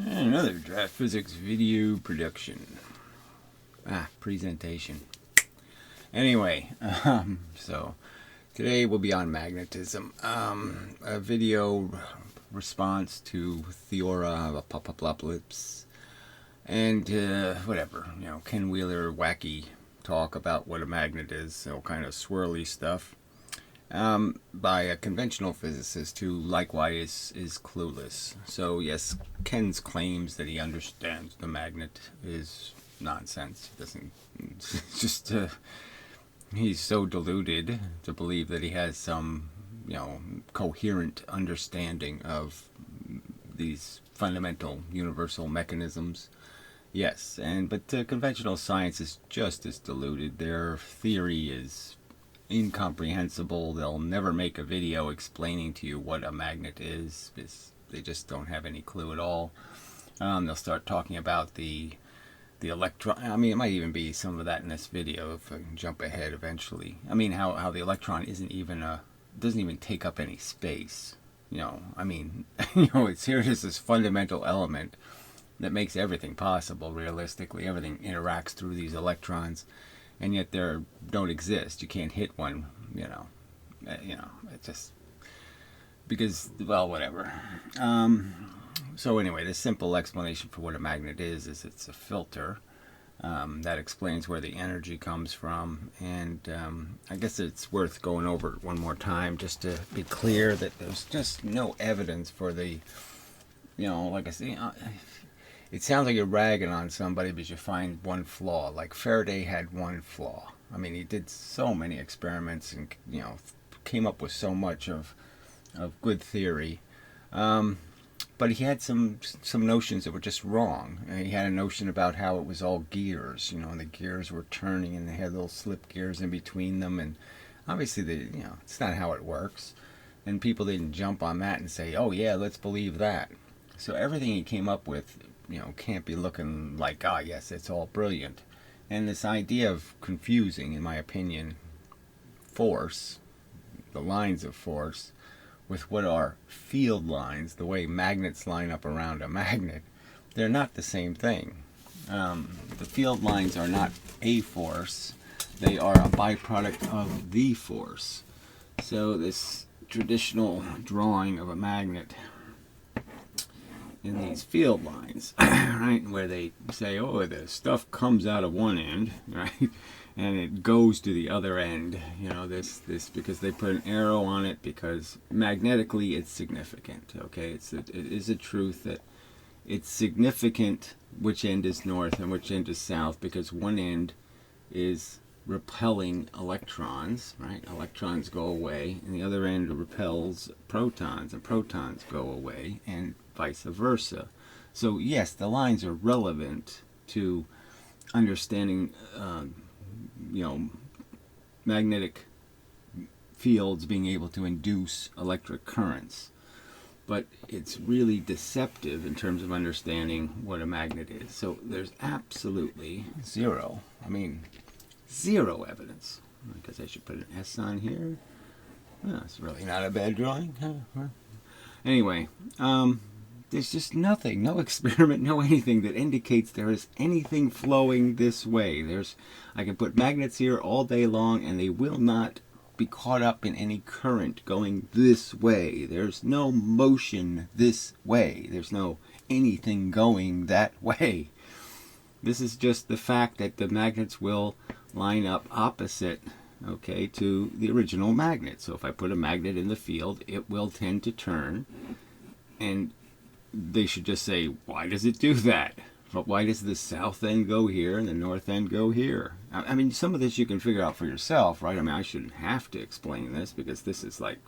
Another draft physics video production. Presentation. Anyway, so today we'll be on magnetism. A video response to Theora, Apocalypse, and whatever, Ken Wheeler wacky talk about what a magnet is, so kind of swirly stuff. By a conventional physicist who likewise is clueless. So yes, Ken's claims that he understands the magnet is nonsense. He doesn't. It's just he's so deluded to believe that he has some coherent understanding of these fundamental universal mechanisms. Yes, but conventional science is just as deluded. Their theory is incomprehensible. They'll never make a video explaining to you what a magnet is, because they just don't have any clue at all. They'll start talking about the electron. I mean, it might even be some of that in this video if I can jump ahead eventually. I mean, how the electron doesn't even take up any space. It's here. It is this fundamental element that makes everything possible. Realistically, everything interacts through these electrons. And yet they don't exist. You can't hit one, it just, because, well, whatever. So anyway, the simple explanation for what a magnet is it's a filter. That explains where the energy comes from. And I guess it's worth going over it one more time just to be clear that there's just no evidence for the, like I say, it sounds like you're ragging on somebody because you find one flaw. Like Faraday had one flaw. I mean, he did so many experiments and came up with so much of good theory. But he had some notions that were just wrong. He had a notion about how it was all gears, and the gears were turning and they had little slip gears in between them. And obviously, it's not how it works. And people didn't jump on that and say, "Oh yeah, let's believe that." So everything he came up with, can't be looking like, yes, it's all brilliant. And this idea of confusing, in my opinion, force, the lines of force, with what are field lines, the way magnets line up around a magnet, they're not the same thing. The field lines are not a force, they are a byproduct of the force. So this traditional drawing of a magnet in these field lines, right, where they say, the stuff comes out of one end, right, and it goes to the other end, this because they put an arrow on it, because magnetically it's significant, okay? It is a truth that it's significant which end is north and which end is south, because one end is repelling electrons, right? Electrons go away, and the other end repels protons, and protons go away, and vice versa. So yes, the lines are relevant to understanding, magnetic fields being able to induce electric currents. But it's really deceptive in terms of understanding what a magnet is. So there's absolutely zero evidence. I guess I should put an S on here. It's really not a bad drawing. Anyway, there's just nothing, no experiment, no anything that indicates there is anything flowing this way. I can put magnets here all day long and they will not be caught up in any current going this way. There's no motion this way. There's no anything going that way. This is just the fact that the magnets will line up opposite, okay, to the original magnet. So if I put a magnet in the field, it will tend to turn, and they should just say, why does it do that? But why does the south end go here and the north end go here? I mean, some of this you can figure out for yourself, right? I mean, I shouldn't have to explain this, because this is like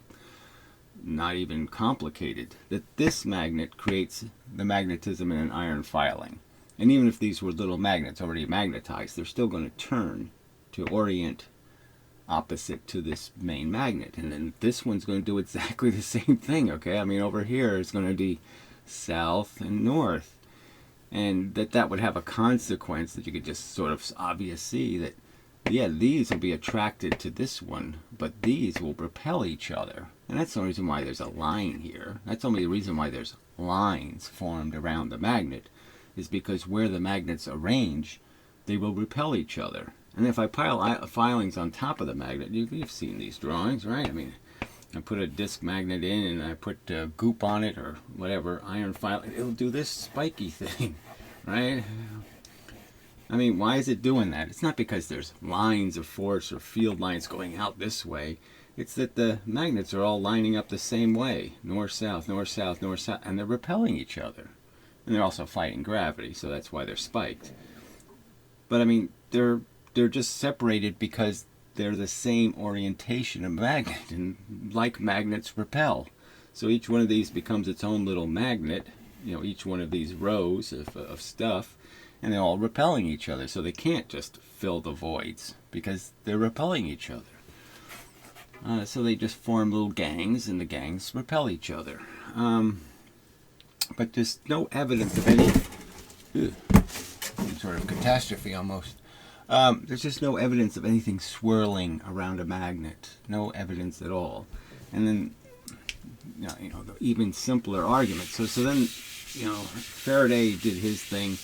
not even complicated. That this magnet creates the magnetism in an iron filing. And even if these were little magnets already magnetized, they're still going to turn to orient opposite to this main magnet. And then this one's going to do exactly the same thing, okay? I mean, over here it's going to be south and north. And that would have a consequence that you could just sort of obviously see that, yeah, these will be attracted to this one, but these will repel each other. And that's the only reason why there's a line here. That's only the reason why there's lines formed around the magnet, is because where the magnets arrange, they will repel each other. And if I pile filings on top of the magnet, you've seen these drawings, right? I mean, I put a disc magnet in and I put goop on it or whatever, iron filing, it'll do this spiky thing, right? I mean, why is it doing that? It's not because there's lines of force or field lines going out this way. It's that the magnets are all lining up the same way, north, south, north, south, north, south, and they're repelling each other. And they're also fighting gravity, so that's why they're spiked. But I mean, they're just separated because they're the same orientation of magnet, and like magnets repel. So each one of these becomes its own little magnet, you know, each one of these rows of stuff, and they're all repelling each other. So they can't just fill the voids because they're repelling each other. So they just form little gangs, and the gangs repel each other. But there's no evidence of any sort of catastrophe almost. There's just no evidence of anything swirling around a magnet. No evidence at all. And then, you know, the even simpler argument. So then, you know, Faraday did his thing,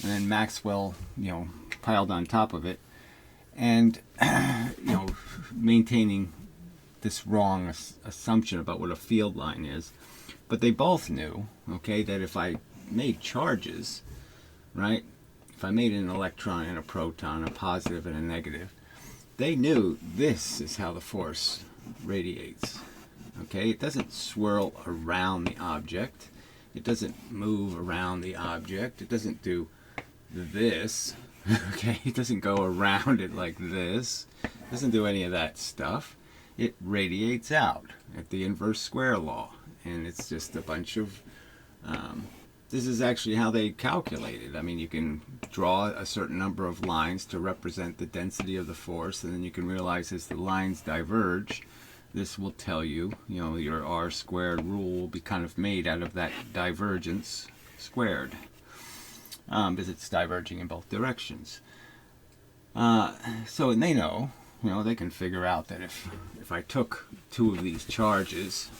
and then Maxwell, you know, piled on top of it, and you know, maintaining this wrong assumption about what a field line is. But they both knew, okay, that if I made charges, right, if I made an electron and a proton, a positive and a negative, they knew this is how the force radiates. Okay, it doesn't swirl around the object. It doesn't move around the object. It doesn't do this. Okay, it doesn't go around it like this. It doesn't do any of that stuff. It radiates out at the inverse square law. And it's just a bunch of, this is actually how they calculate it. I mean, you can draw a certain number of lines to represent the density of the force, and then you can realize as the lines diverge, this will tell you, you know, your R squared rule will be kind of made out of that divergence squared, because it's diverging in both directions. So, and they know, you know, they can figure out that if I took two of these charges,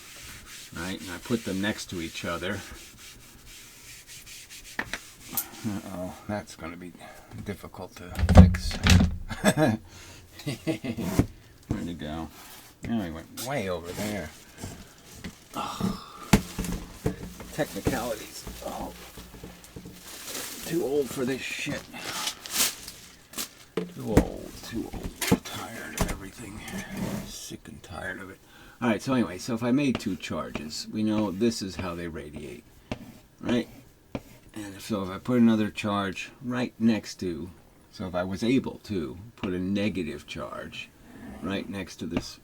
right, and I put them next to each other, uh-oh, that's going to be difficult to fix. Where'd it go? Oh, he went way over there. Oh. Technicalities. Oh. Too old for this shit. Too old. Tired of everything. Sick and tired of it. Alright, so anyway, so if I made two charges, we know this is how they radiate, right? And so if I put another charge right next to, so if I was able to put a negative charge right next to this,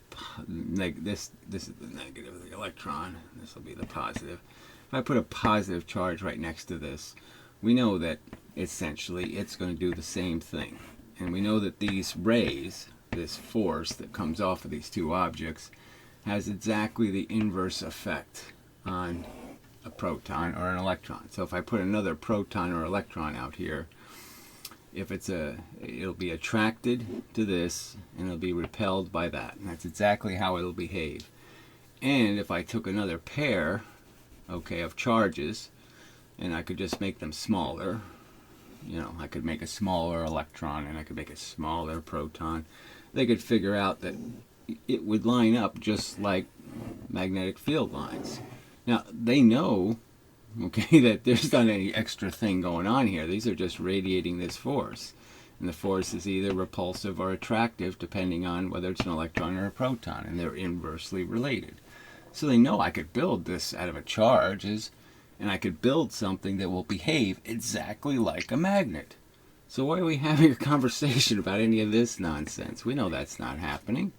this is the negative of the electron, this will be the positive. If I put a positive charge right next to this, we know that essentially it's going to do the same thing. And we know that these rays, this force that comes off of these two objects, has exactly the inverse effect on a proton or an electron. So if I put another proton or electron out here, if it'll be attracted to this and it'll be repelled by that. And that's exactly how it'll behave. And if I took another pair, okay, of charges, and I could just make them smaller, you know, I could make a smaller electron and I could make a smaller proton, they could figure out that it would line up just like magnetic field lines. Now, they know, okay, that there's not any extra thing going on here. These are just radiating this force. And the force is either repulsive or attractive, depending on whether it's an electron or a proton, and they're inversely related. So they know I could build this out of a charge, and I could build something that will behave exactly like a magnet. So why are we having a conversation about any of this nonsense? We know that's not happening.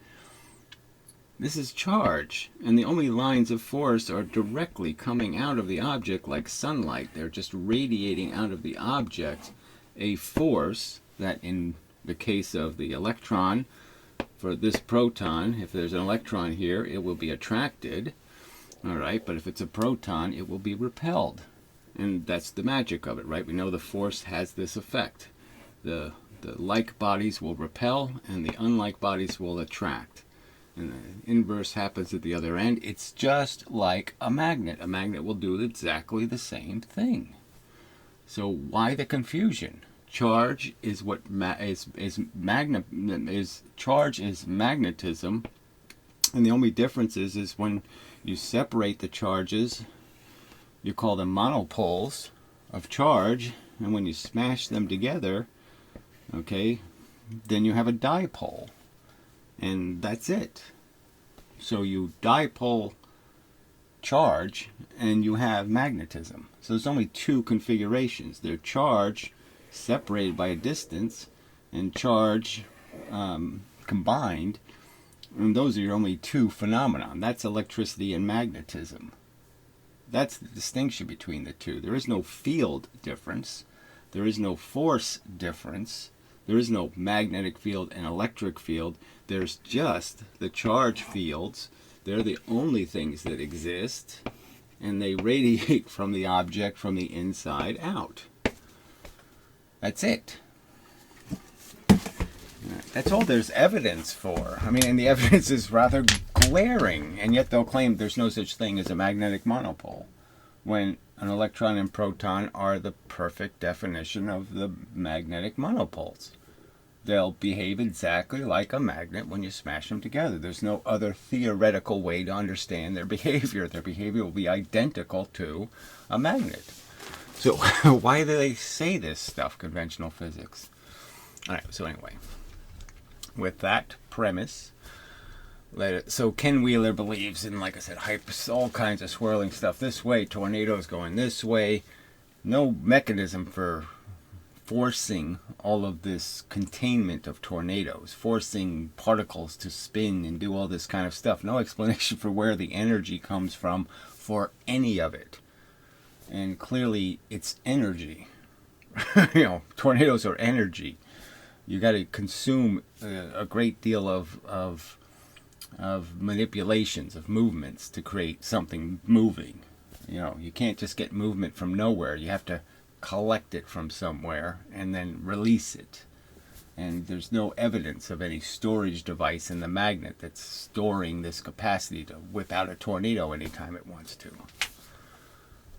This is charge, and the only lines of force are directly coming out of the object like sunlight. They're just radiating out of the object a force that, in the case of the electron, for this proton, if there's an electron here, it will be attracted, all right, but if it's a proton, it will be repelled. And that's the magic of it, right? We know the force has this effect. The like bodies will repel, and the unlike bodies will attract. and the inverse happens at the other end. It's just like a magnet. A magnet will do exactly the same thing. So why the confusion? Charge is what charge is magnetism, and the only difference is when you separate the charges, you call them monopoles of charge, and when you smash them together, okay, then you have a dipole, and that's it. So you dipole charge and you have magnetism. So there's only two configurations. They're charge separated by a distance and charge combined, and those are your only two phenomena. That's electricity and magnetism. That's the distinction between the two. There is no field difference. There is no force difference. There is no magnetic field and electric field. There's just the charge fields. They're the only things that exist, and they radiate from the object from the inside out. That's it. That's all there's evidence for. I mean, and the evidence is rather glaring, and yet they'll claim there's no such thing as a magnetic monopole, when an electron and proton are the perfect definition of the magnetic monopoles. They'll behave exactly like a magnet when you smash them together. There's no other theoretical way to understand their behavior. Their behavior will be identical to a magnet. So why do they say this stuff, conventional physics? All right, so anyway, with that premise, so Ken Wheeler believes in, like I said, all kinds of swirling stuff this way, tornadoes going this way. No mechanism for forcing all of this containment of tornadoes, forcing particles to spin and do all this kind of stuff. No explanation for where the energy comes from for any of it. And clearly it's energy. You know, tornadoes are energy. You got to consume a great deal of manipulations, of movements to create something moving. You know, you can't just get movement from nowhere. You have to collect it from somewhere and then release it. And there's no evidence of any storage device in the magnet that's storing this capacity to whip out a tornado anytime it wants to,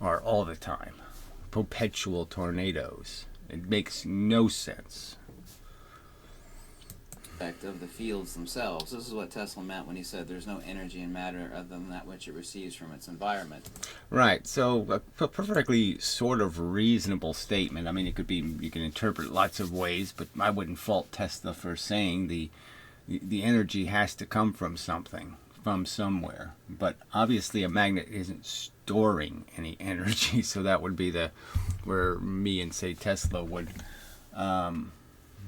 or all the time. Perpetual tornadoes. It makes no sense. Of the fields themselves. This is what Tesla meant when he said there's no energy in matter other than that which it receives from its environment. Right. So a perfectly sort of reasonable statement. I mean, it could be, you can interpret lots of ways, but I wouldn't fault Tesla for saying the energy has to come from something, from somewhere. But obviously a magnet isn't storing any energy, so that would be where me and, say, Tesla would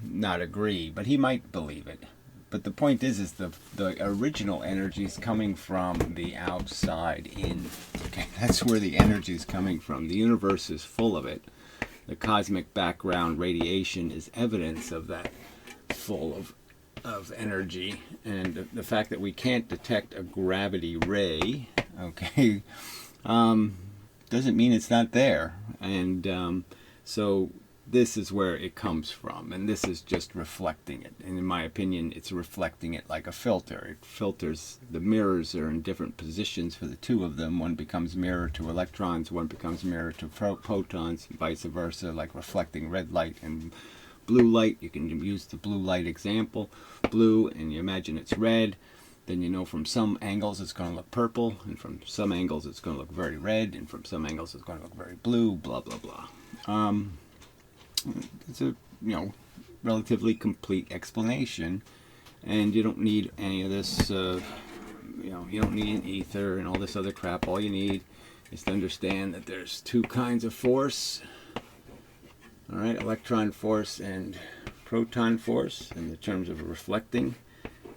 not agree, but he might believe it. But the point is the original energy is coming from the outside in. Okay, that's where the energy is coming from. The universe is full of it. The cosmic background radiation is evidence of that, full of energy. And the fact that we can't detect a gravity ray, okay, doesn't mean it's not there. And so this is where it comes from, and this is just reflecting it. And in my opinion, it's reflecting it like a filter. It filters. The mirrors are in different positions for the two of them. One becomes mirror to electrons, one becomes mirror to protons, and vice versa, like reflecting red light and blue light. You can use the blue light example. Blue, and you imagine it's red. Then you know from some angles it's going to look purple, and from some angles it's going to look very red, and from some angles it's going to look very blue, blah, blah, blah. It's a, relatively complete explanation, and you don't need any of this, you don't need an ether and all this other crap. All you need is to understand that there's two kinds of force, all right, electron force and proton force in the terms of reflecting,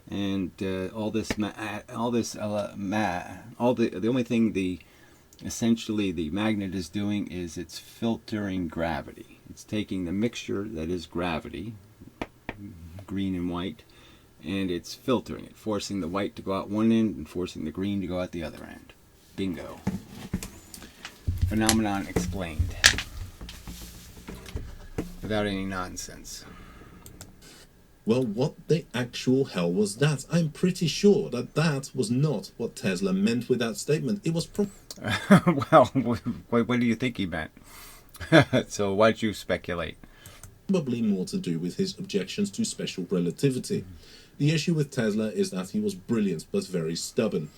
and the only thing essentially the magnet is doing is it's filtering gravity. It's taking the mixture that is gravity, green and white, and it's filtering it, forcing the white to go out one end and forcing the green to go out the other end. Bingo. Phenomenon explained. Without any nonsense. Well, what the actual hell was that? I'm pretty sure that that was not what Tesla meant with that statement. It was Well, what do you think he meant? So why'd you speculate? probably more to do with his objections to special relativity. The issue with Tesla is that he was brilliant but very stubborn.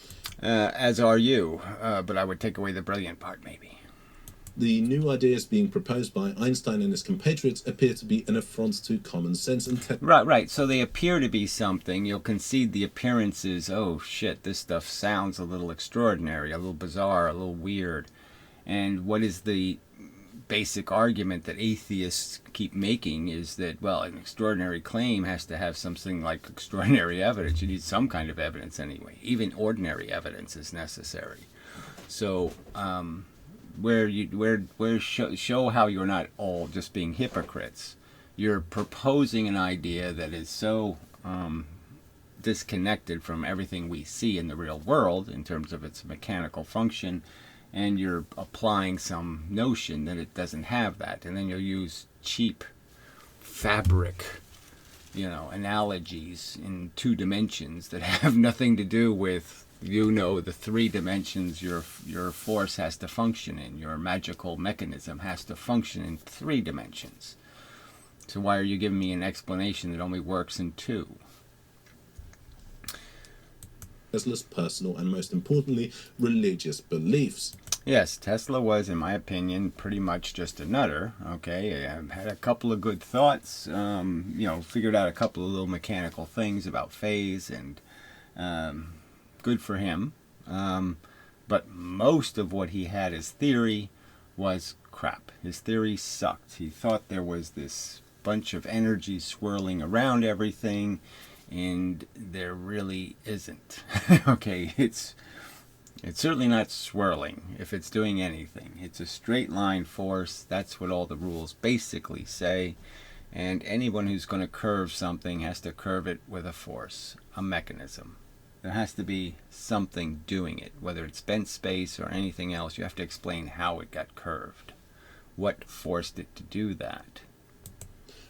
As are you, but I would take away the brilliant part, maybe. The new ideas being proposed by Einstein and his compatriots appear to be an affront to common sense and Right. So they appear to be something. You'll concede the appearances. Oh shit, this stuff sounds a little extraordinary, a little bizarre, a little weird. And what is the basic argument that atheists keep making is that, well, an extraordinary claim has to have something like extraordinary evidence. You need some kind of evidence anyway. Even ordinary evidence is necessary. So, show how you're not all just being hypocrites. You're proposing an idea that is so disconnected from everything we see in the real world in terms of its mechanical function, and you're applying some notion that it doesn't have that, and then you'll use cheap fabric, analogies in 2 dimensions that have nothing to do with the 3 dimensions your force has to function in. Your magical mechanism has to function in 3 dimensions. So why are you giving me an explanation that only works in 2? Tesla's personal and, most importantly, religious beliefs. Yes, Tesla was, in my opinion, pretty much just a nutter. Okay, I had a couple of good thoughts. Figured out a couple of little mechanical things about phase, and good for him. But most of what he had as theory was crap. His theory sucked. He thought there was this bunch of energy swirling around everything, and there really isn't. Okay, it's certainly not swirling if it's doing anything. It's a straight line force. That's what all the rules basically say. And anyone who's going to curve something has to curve it with a force, a mechanism. There has to be something doing it. Whether it's bent space or anything else, you have to explain how it got curved. What forced it to do that?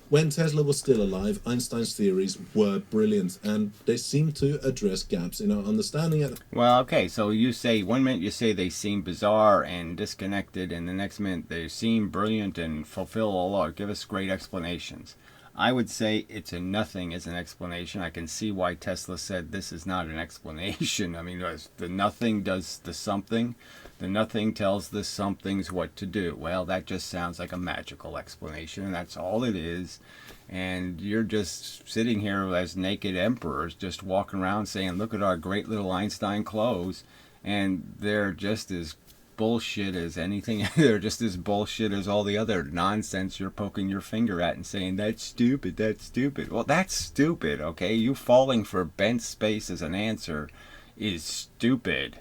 When Tesla was still alive, Einstein's theories were brilliant, and they seemed to address gaps in our understanding. Well, okay, so you say, 1 minute you say they seem bizarre and disconnected, and the next minute they seem brilliant and fulfill all our, give us great explanations. I would say it's a nothing as an explanation. I can see why Tesla said this is not an explanation. I mean, the nothing does the something. The nothing tells the somethings what to do. Well, that just sounds like a magical explanation, and that's all it is. And you're just sitting here as naked emperors, just walking around saying, look at our great little Einstein clothes. And they're just as bullshit as anything. They're just as bullshit as all the other nonsense you're poking your finger at and saying, that's stupid, that's stupid. Well, that's stupid, okay? You falling for bent space as an answer is stupid.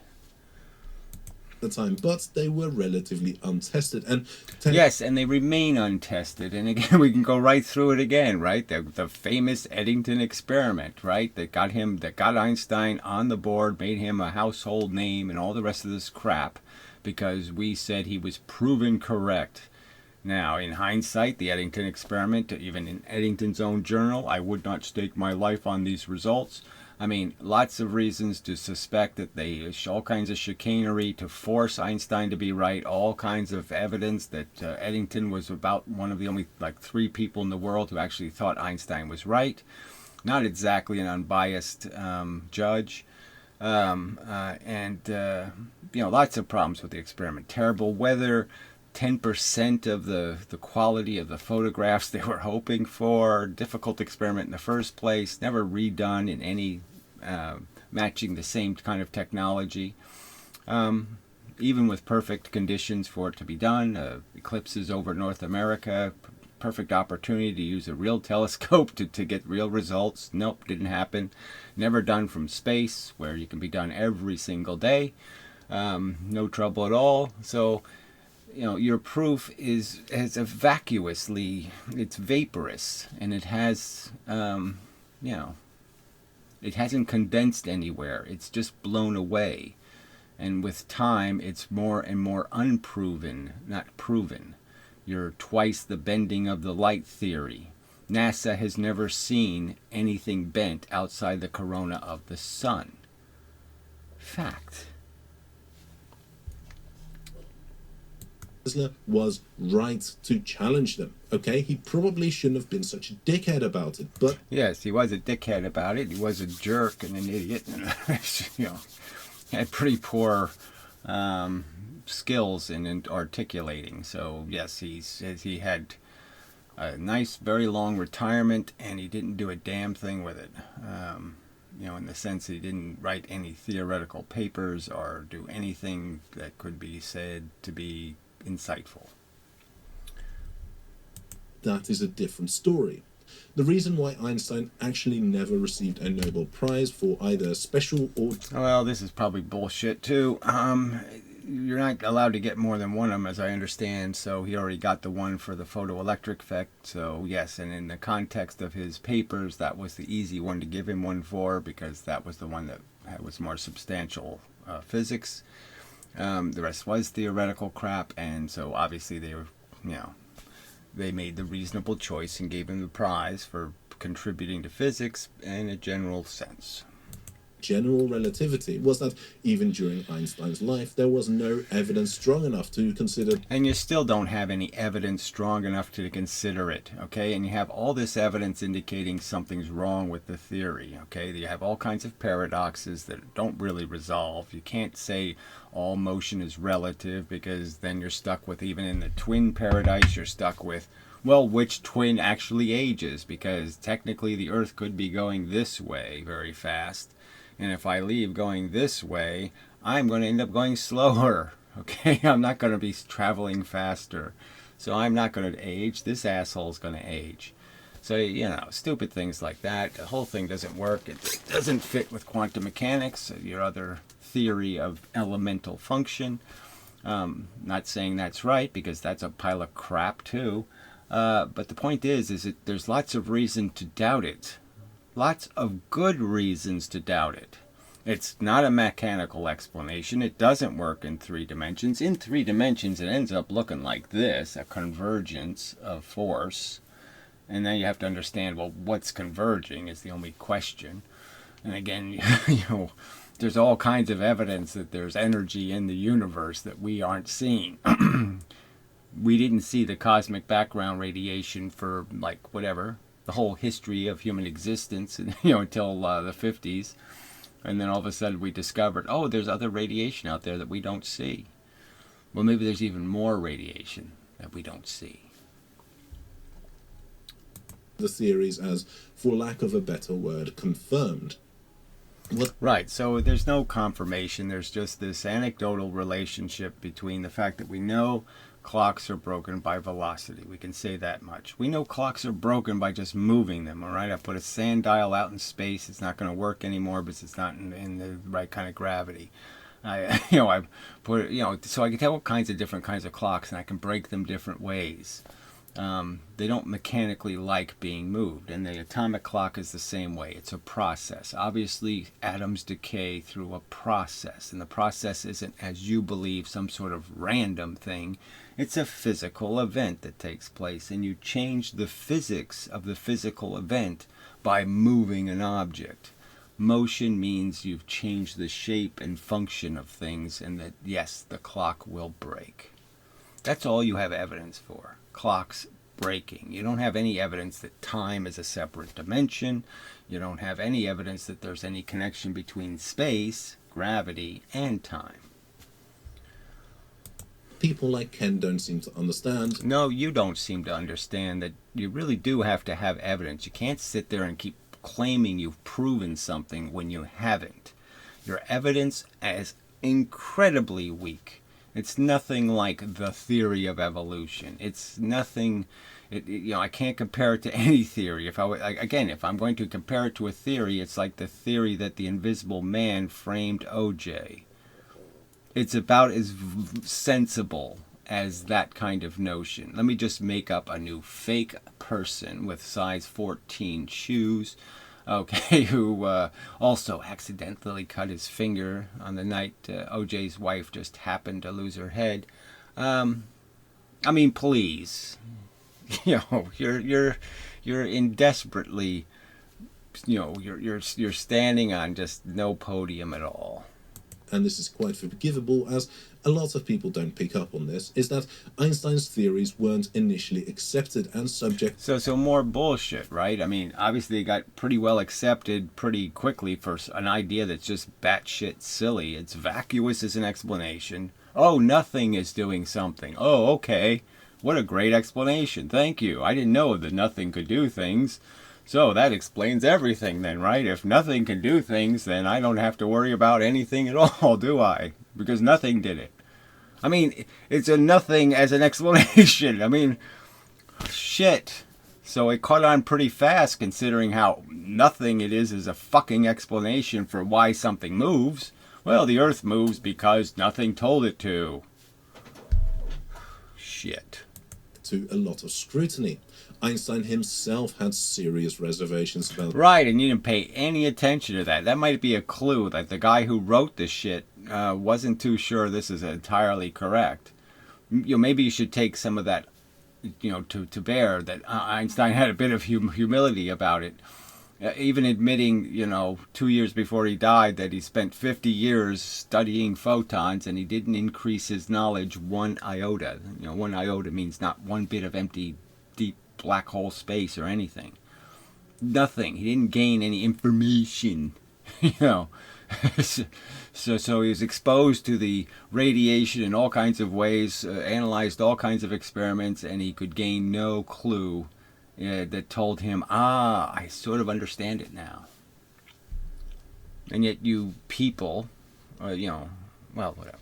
The time, but they were relatively untested, and yes, and they remain untested. And again, we can go right through it again, right? The famous Eddington experiment, right? That got Einstein on the board, made him a household name, and all the rest of this crap, because we said he was proven correct. Now, in hindsight, the Eddington experiment, even in Eddington's own journal, I would not stake my life on these results. I mean, lots of reasons to suspect that they, all kinds of chicanery to force Einstein to be right, all kinds of evidence that Eddington was about one of the only 3 people in the world who actually thought Einstein was right. Not exactly an unbiased judge. Lots of problems with the experiment. Terrible weather, 10% of the quality of the photographs they were hoping for, difficult experiment in the first place, never redone in any matching the same kind of technology. Even with perfect conditions for it to be done, eclipses over North America, perfect opportunity to use a real telescope to get real results. Nope, didn't happen. Never done from space, where you can be done every single day. No trouble at all. So, your proof is vacuously, it's vaporous, and it has, it hasn't condensed anywhere. It's just blown away. And with time, it's more and more unproven, not proven. You're twice the bending of the light theory. NASA has never seen anything bent outside the corona of the sun. Fact. Tesla was right to challenge them. Okay, he probably shouldn't have been such a dickhead about it, but Yes, he was a dickhead about it. He was a jerk and an idiot. You know, had pretty poor skills in articulating. So yes, he had a nice, very long retirement, and he didn't do a damn thing with it. You know, in the sense that he didn't write any theoretical papers or do anything that could be said to be insightful. that is a different story. The reason why Einstein actually never received a Nobel Prize for either special or... Well, this is probably bullshit too. You're not allowed to get more than one of them, as I understand. So he already got the one for the photoelectric effect. So yes, and in the context of his papers, that was the easy one to give him one for, because that was the one that was more substantial physics. The rest was theoretical crap, and so obviously they were, you know, they made the reasonable choice and gave him the prize for contributing to physics in a general sense. general relativity was that even during Einstein's life, there was no evidence strong enough to consider... And you still don't have any evidence strong enough to consider it, okay? And you have all this evidence indicating something's wrong with the theory, okay? You have all kinds of paradoxes that don't really resolve. You can't say all motion is relative, because then you're stuck with, even in the twin paradise, you're stuck with, well, which twin actually ages? Because technically the Earth could be going this way very fast. And if I leave going this way, I'm going to end up going slower. Okay, I'm not going to be traveling faster. So I'm not going to age. This asshole's going to age. So, you know, stupid things like that. The whole thing doesn't work. It doesn't fit with quantum mechanics, your other theory of elemental function. Not saying that's right, because that's a pile of crap too. But the point is that there's lots of reason to doubt it. Lots of good reasons to doubt it. It's not a mechanical explanation. It doesn't work in 3 dimensions. In 3 dimensions, it ends up looking like this, a convergence of force. And then you have to understand, well, what's converging is the only question. And again, you know, there's all kinds of evidence that there's energy in the universe that we aren't seeing. We didn't see the cosmic background radiation for, like, whatever, the whole history of human existence, you know, until the 50s. And then all of a sudden we discovered, oh, there's other radiation out there that we don't see. Well, maybe there's even more radiation that we don't see. The theories as, for lack of a better word, confirmed. Right, so there's no confirmation. There's just this anecdotal relationship between the fact that we know clocks are broken by velocity. We can say that much. We know clocks are broken by just moving them, all right? I put a sand dial out in space. It's not going to work anymore because it's not in the right kind of gravity. I put, so I can tell all kinds of different kinds of clocks, and I can break them different ways. They don't mechanically like being moved, and the atomic clock is the same way. It's a process. Obviously, atoms decay through a process, and the process isn't, as you believe, some sort of random thing. It's a physical event that takes place, and you change the physics of the physical event by moving an object. Motion means you've changed the shape and function of things, and that, yes, the clock will break. That's all you have evidence for. Clocks breaking. You don't have any evidence that time is a separate dimension. You don't have any evidence that there's any connection between space, gravity, and time. People like Ken don't seem to understand. No, you don't seem to understand that you really do have to have evidence. You can't sit there and keep claiming you've proven something when you haven't. Your evidence is incredibly weak. It's nothing like the theory of evolution. It's nothing, I can't compare it to any theory. If I'm going to compare it to a theory, it's like the theory that the Invisible Man framed OJ. It's about as sensible as that kind of notion. Let me just make up a new fake person with size 14 shoes, okay, who also accidentally cut his finger on the night OJ's wife just happened to lose her head. I mean, please, you're You're in desperately, you're standing on just no podium at all. And this is quite forgivable as a lot of people don't pick up on this, is that Einstein's theories weren't initially accepted and subject. So more bullshit, right? I mean, obviously it got pretty well accepted pretty quickly for an idea that's just batshit silly. It's vacuous as an explanation. Oh, nothing is doing something. Oh, okay. What a great explanation. Thank you. I didn't know that nothing could do things. So that explains everything then, right? If nothing can do things, then I don't have to worry about anything at all, do I? Because nothing did it. I mean, it's a nothing as an explanation. I mean, shit. So it caught on pretty fast considering how nothing it is a fucking explanation for why something moves. Well, the Earth moves because nothing told it to. Shit. To a lot of scrutiny. Einstein himself had serious reservations about. Right, and you didn't pay any attention to that. That might be a clue that the guy who wrote this shit wasn't too sure this is entirely correct. Maybe you should take some of that, to bear that Einstein had a bit of humility about it. Even admitting, 2 years before he died that he spent 50 years studying photons and he didn't increase his knowledge one iota. 1 iota means not one bit of empty, deep black hole space or anything. Nothing. He didn't gain any information, So he was exposed to the radiation in all kinds of ways, analyzed all kinds of experiments, and he could gain no clue that told him, I sort of understand it now. And yet you people, well, whatever.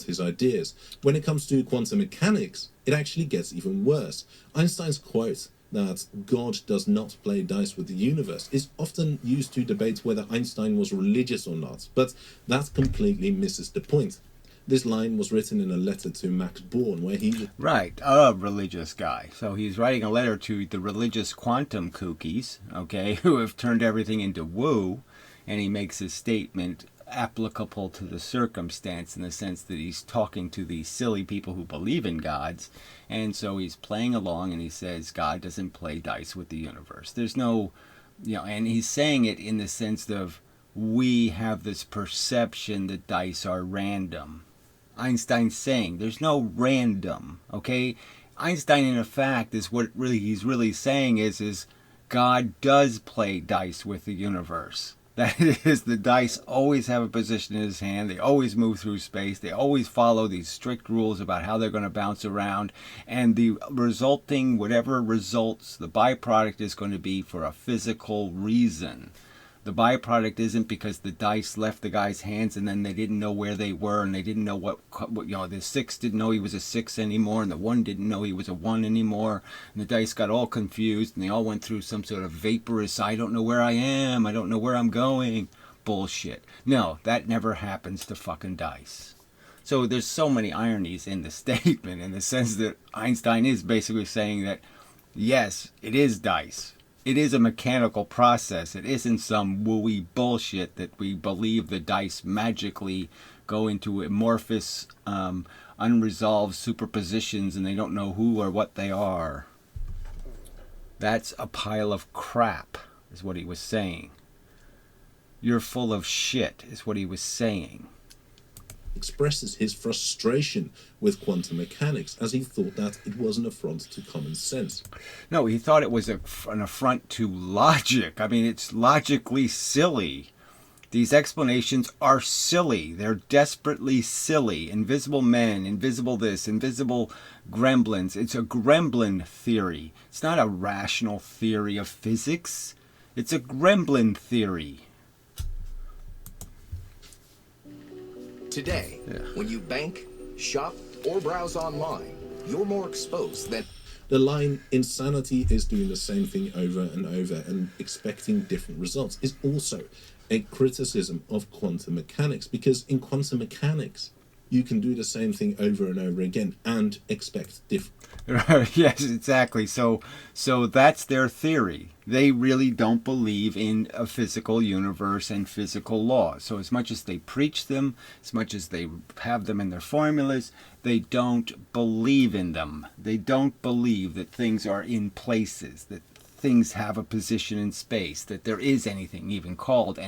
His ideas. When it comes to quantum mechanics, it actually gets even worse. Einstein's quote that God does not play dice with the universe is often used to debate whether Einstein was religious or not, but that completely misses the point. This line was written in a letter to Max Born, where he... Right, a religious guy. So he's writing a letter to the religious quantum kookies, okay, who have turned everything into woo, and he makes his statement applicable to the circumstance in the sense that he's talking to these silly people who believe in gods, and so he's playing along and he says God doesn't play dice with the universe. There's no, and he's saying it in the sense of we have this perception that dice are random. Einstein's saying there's no random, okay? Einstein in fact is what he's really saying is God does play dice with the universe. That is, the dice always have a position in his hand. They always move through space. They always follow these strict rules about how they're going to bounce around. And the resulting, whatever results, the byproduct is going to be for a physical reason. The byproduct isn't because the dice left the guy's hands and then they didn't know where they were and they didn't know what the 6 didn't know he was a 6 anymore and the 1 didn't know he was a 1 anymore, and the dice got all confused and they all went through some sort of vaporous, I don't know where I am, I don't know where I'm going, bullshit. No, that never happens to fucking dice. So there's so many ironies in the statement in the sense that Einstein is basically saying that, yes, it is dice. It is a mechanical process. It isn't some wooey bullshit that we believe the dice magically go into amorphous, unresolved superpositions and they don't know who or what they are. That's a pile of crap, is what he was saying. You're full of shit, is what he was saying. Expresses his frustration with quantum mechanics as he thought that it was an affront to common sense. No, he thought it was an affront to logic. I mean, it's logically silly. These explanations are silly. They're desperately silly. Invisible men, invisible this, invisible gremlins. It's a gremlin theory. It's not a rational theory of physics. It's a gremlin theory. Today, when you bank, shop, or browse online, you're more exposed than... The line, insanity is doing the same thing over and over and expecting different results, is also a criticism of quantum mechanics, because in quantum mechanics, you can do the same thing over and over again and expect different... Yes, exactly. So that's their theory. They really don't believe in a physical universe and physical laws. So as much as they preach them, as much as they have them in their formulas, they don't believe in them. They don't believe that things are in places, that things have a position in space, that there is anything called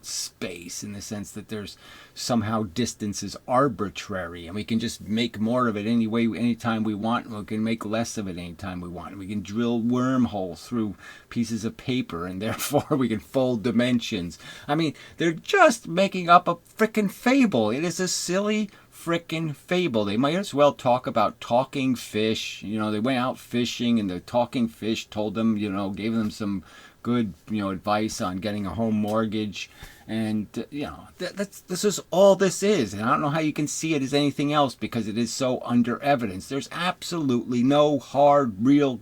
space, in the sense that there's somehow distance is arbitrary and we can just make more of it anytime we want, and we can make less of it anytime we want. We can drill wormholes through pieces of paper, and therefore we can fold dimensions. I mean, they're just making up a frickin' fable. It is a silly frickin' fable. They might as well talk about talking fish. You know, they went out fishing and the talking fish told them, you know, gave them some good, you know, advice on getting a home mortgage. And, you know, this is all this is. And I don't know how you can see it as anything else, because it is so under evidence. There's absolutely no hard, real,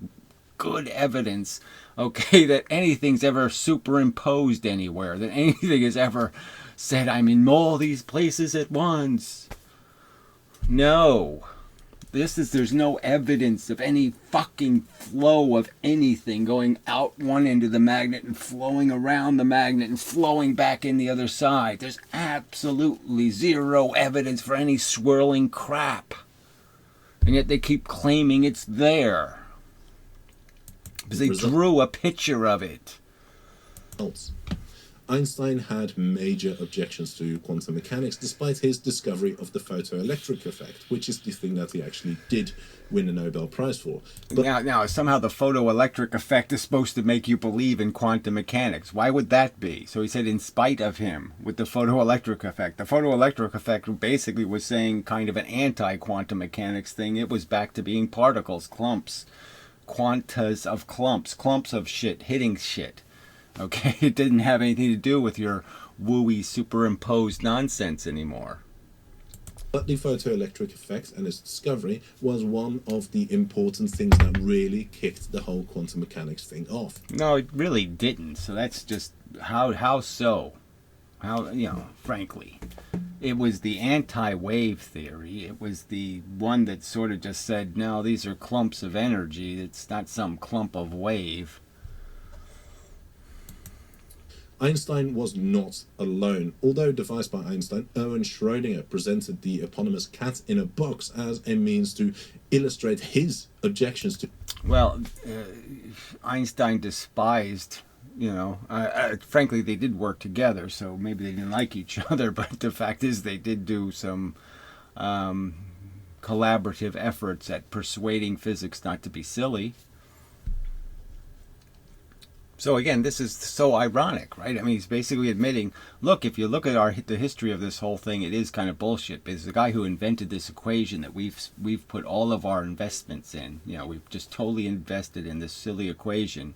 good evidence, okay, that anything's ever superimposed anywhere, that anything is ever said, I'm in all these places at once. No. There's no evidence of any fucking flow of anything going out one end of the magnet and flowing around the magnet and flowing back in the other side. There's absolutely zero evidence for any swirling crap. And yet they keep claiming it's there. Because they drew a picture of it. Einstein had major objections to quantum mechanics, despite his discovery of the photoelectric effect, which is the thing that he actually did win a Nobel Prize for. But now, somehow the photoelectric effect is supposed to make you believe in quantum mechanics. Why would that be? So he said in spite of him with the photoelectric effect. The photoelectric effect basically was saying kind of an anti-quantum mechanics thing. It was back to being particles, clumps, quantas of clumps of shit, hitting shit. Okay, it didn't have anything to do with your wooey superimposed nonsense anymore. But the photoelectric effect and its discovery was one of the important things that really kicked the whole quantum mechanics thing off. No, it really didn't. So that's just how so? How, you know, frankly. It was the anti-wave theory. It was the one that sort of just said, no, these are clumps of energy. It's not some clump of wave. Einstein was not alone. Although devised by Einstein, Erwin Schrödinger presented the eponymous cat in a box as a means to illustrate his objections to... Well, Einstein despised, you know, frankly, they did work together, so maybe they didn't like each other, but the fact is they did do some collaborative efforts at persuading physics not to be silly. So again, this is so ironic, right? I mean, he's basically admitting, look, if you look at the history of this whole thing, it is kind of bullshit. Because the guy who invented this equation that we've put all of our investments in, you know, we've just totally invested in this silly equation.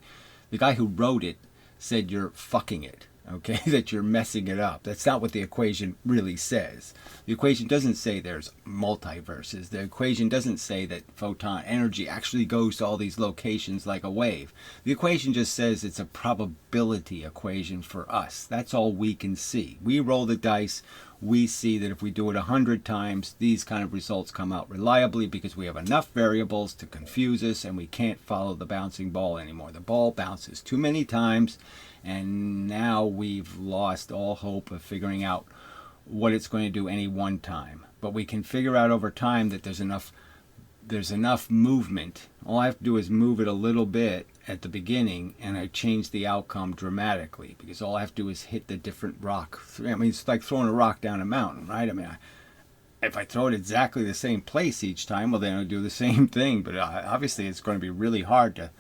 The guy who wrote it said you're fucking it, okay? That you're messing it up. That's not what the equation really says. The equation doesn't say there's multiverses. The equation doesn't say that photon energy actually goes to all these locations like a wave. The equation just says it's a probability equation for us. That's all we can see. We roll the dice. We see that if we do it 100 times, these kind of results come out reliably because we have enough variables to confuse us and we can't follow the bouncing ball anymore. The ball bounces too many times, and now we've lost all hope of figuring out what it's going to do any one time. But we can figure out over time that there's enough movement. All I have to do is move it a little bit at the beginning, and I change the outcome dramatically, because all I have to do is hit the different rock. I mean, it's like throwing a rock down a mountain, right? I mean, if I throw it exactly the same place each time, well, then I'll do the same thing. But obviously, it's going to be really hard to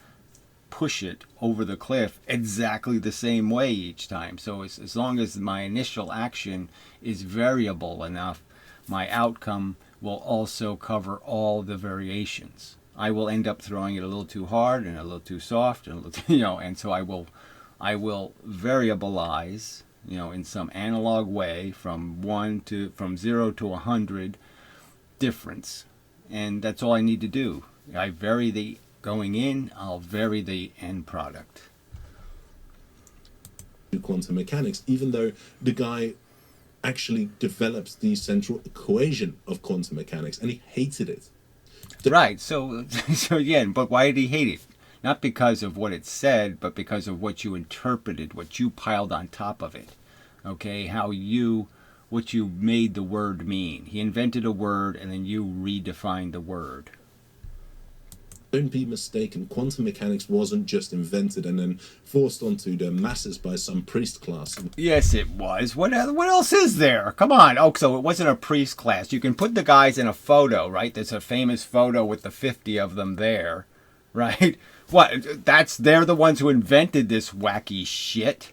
push it over the cliff exactly the same way each time. So as long as my initial action is variable enough, my outcome will also cover all the variations. I will end up throwing it a little too hard and a little too soft, and a little, you know, and so I will variabilize, you know, in some analog way from 0 to 100 difference, and that's all I need to do. I vary the going in, I'll vary the end product. Quantum mechanics, even though the guy actually develops the central equation of quantum mechanics, and he hated it. Right, so again, but why did he hate it? Not because of what it said, but because of what you interpreted, what you piled on top of it. Okay, what you made the word mean. He invented a word, and then you redefined the word. Don't be mistaken, quantum mechanics wasn't just invented and then forced onto the masses by some priest class. Yes, it was. What else is there? Come on. Oh, so it wasn't a priest class. You can put the guys in a photo, right? There's a famous photo with the 50 of them there, right? What? They're the ones who invented this wacky shit.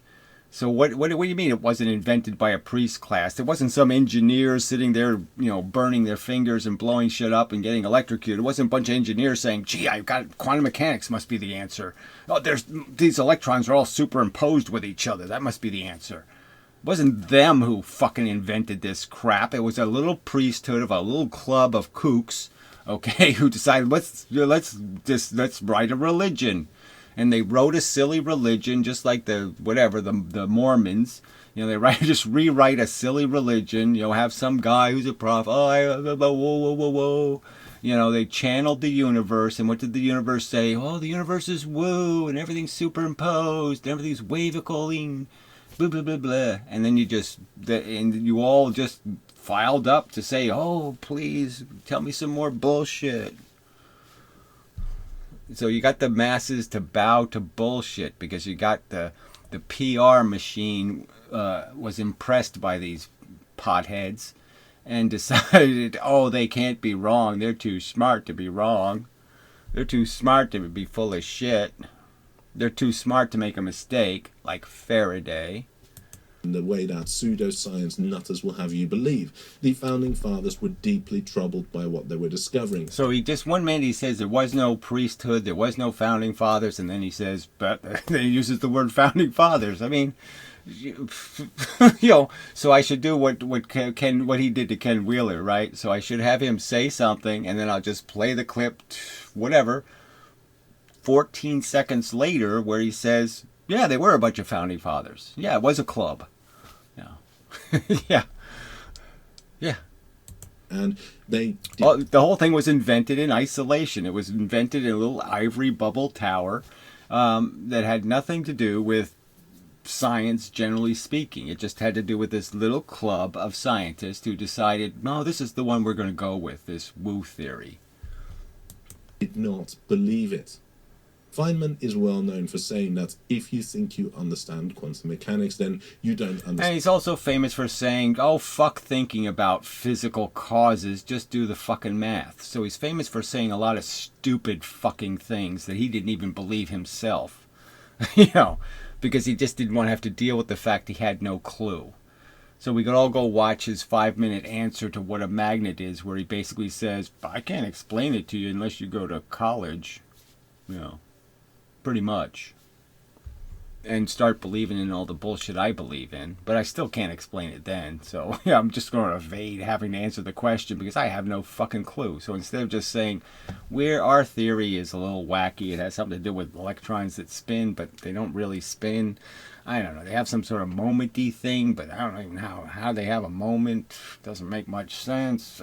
So what do you mean it wasn't invented by a priest class? It wasn't some engineers sitting there, burning their fingers and blowing shit up and getting electrocuted. It wasn't a bunch of engineers saying, gee, I've got quantum mechanics must be the answer. Oh, these electrons are all superimposed with each other. That must be the answer. It wasn't them who fucking invented this crap. It was a little priesthood of a little club of kooks, okay, who decided let's write a religion. And they wrote a silly religion, just like the Mormons. They just rewrite a silly religion. Have some guy who's a prophet. Whoa. They channeled the universe, and what did the universe say? Oh, the universe is woo, and everything's superimposed, and everything's wavicling, blah blah blah blah. And then you all just filed up to say, oh, please tell me some more bullshit. So you got the masses to bow to bullshit because you got the PR machine was impressed by these potheads and decided, oh, they can't be wrong. They're too smart to be wrong. They're too smart to be full of shit. They're too smart to make a mistake, like Faraday. In the way that pseudoscience nutters will have you believe. The founding fathers were deeply troubled by what they were discovering. So one minute he says there was no priesthood, there was no founding fathers, and then he says, but then he uses the word founding fathers. I mean, so I should do what he did to Ken Wheeler, right? So I should have him say something, and then I'll just play the clip, whatever, 14 seconds later, where he says, yeah, they were a bunch of founding fathers. Yeah, it was a club. Yeah. Yeah. And the whole thing was invented in isolation. It was invented in a little ivory bubble tower that had nothing to do with science, generally speaking. It just had to do with this little club of scientists who decided, no, this is the one we're going to go with, this woo theory. Did not believe it. Feynman is well known for saying that if you think you understand quantum mechanics, then you don't understand. And he's also famous for saying, oh, fuck thinking about physical causes, just do the fucking math. So he's famous for saying a lot of stupid fucking things that he didn't even believe himself. Because he just didn't want to have to deal with the fact he had no clue. So we could all go watch his 5-minute answer to what a magnet is, where he basically says, I can't explain it to you unless you go to college. Pretty much. And start believing in all the bullshit I believe in. But I still can't explain it then. So I'm just going to evade having to answer the question because I have no fucking clue. So instead of just saying, our theory is a little wacky, it has something to do with electrons that spin, but they don't really spin. I don't know. They have some sort of momenty thing, but I don't even know how they have a moment. Doesn't make much sense.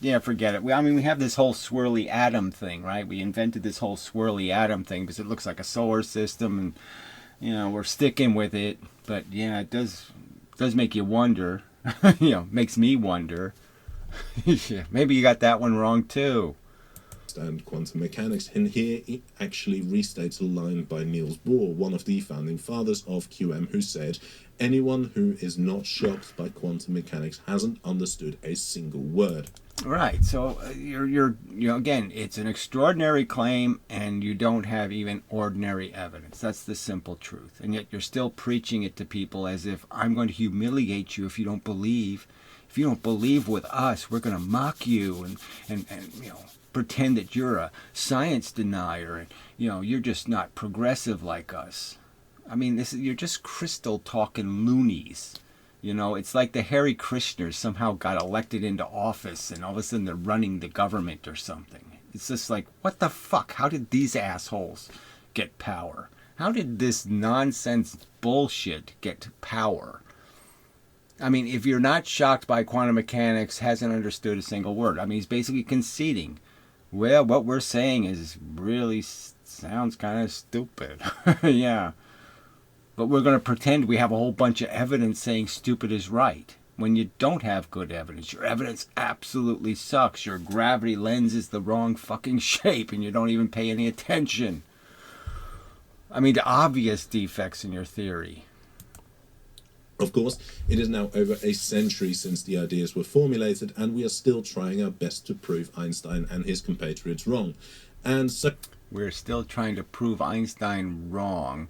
Yeah, forget it. We have this whole swirly atom thing, right? We invented this whole swirly atom thing because it looks like a solar system, and we're sticking with it. But yeah, it does make you wonder. Makes me wonder. Yeah, maybe you got that one wrong too. And quantum mechanics, and here it actually restates a line by Niels Bohr, one of the founding fathers of QM, who said, anyone who is not shocked by quantum mechanics hasn't understood a single word. Right. So you're again, it's an extraordinary claim, and you don't have even ordinary evidence. That's the simple truth. And yet you're still preaching it to people as if I'm going to humiliate you if you don't believe. If you don't believe with us, we're going to mock you and pretend that you're a science denier and you're just not progressive like us. I mean, you're just crystal talking loonies. It's like the Hare Krishners somehow got elected into office and all of a sudden they're running the government or something. It's just like, what the fuck? How did these assholes get power? How did this nonsense bullshit get power? I mean, if you're not shocked by quantum mechanics, hasn't understood a single word. I mean, he's basically conceding, well, what we're saying is really sounds kind of stupid. Yeah. But we're going to pretend we have a whole bunch of evidence saying stupid is right. when you don't have good evidence. Your evidence absolutely sucks. Your gravity lens is the wrong fucking shape and you don't even pay any attention. I mean, the obvious defects in your theory. Of course, it is now over a century since the ideas were formulated, and we are still trying our best to prove Einstein and his compatriots wrong. And so we're still trying to prove Einstein wrong.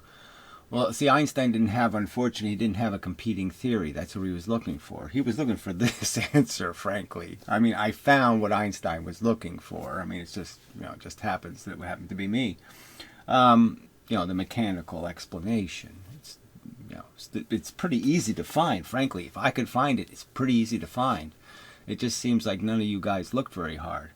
Well, see, Einstein unfortunately, he didn't have a competing theory. That's what he was looking for. He was looking for this answer, frankly. I mean, I found what Einstein was looking for. I mean, it's just, it just happens that it happened to be me. The mechanical explanation. It's pretty easy to find, frankly. If I could find it, it's pretty easy to find. It just seems like none of you guys looked very hard.